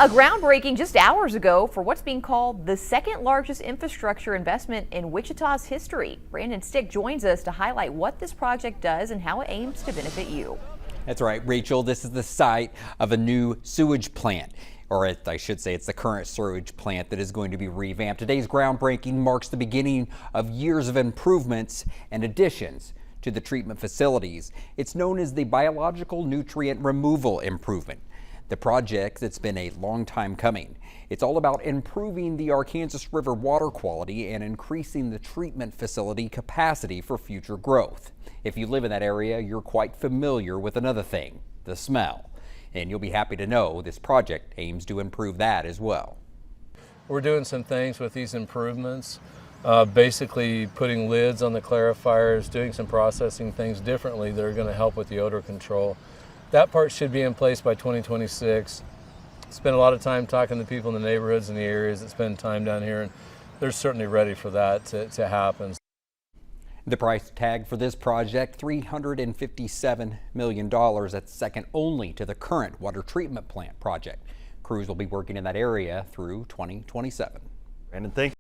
A groundbreaking just hours ago for what's being called the second largest infrastructure investment in Wichita's history. Brandon Stick joins us to highlight what this project does and how it aims to benefit you. That's right, Rachel. This is the site of a new sewage plant. I should say it's the current sewage plant that is going to be revamped. Today's groundbreaking marks the beginning of years of improvements and additions to the treatment facilities. It's known as the Biological Nutrient Removal Improvement. The project that's been a long time coming. It's all about improving the Arkansas River water quality and increasing the treatment facility capacity for future growth. If you live in that area, you're quite familiar with another thing, the smell. And you'll be happy to know this project aims to improve that as well. We're doing some things with these improvements, basically putting lids on the clarifiers, doing some processing things differently that are going to help with the odor control. That part should be in place by 2026. Spent a lot of time talking to people in the neighborhoods and the areas that spend time down here, and they're certainly ready for that to happen. The price tag for this project, $357 million. That's second only to the current water treatment plant project. Crews will be working in that area through 2027. Brandon, thank you.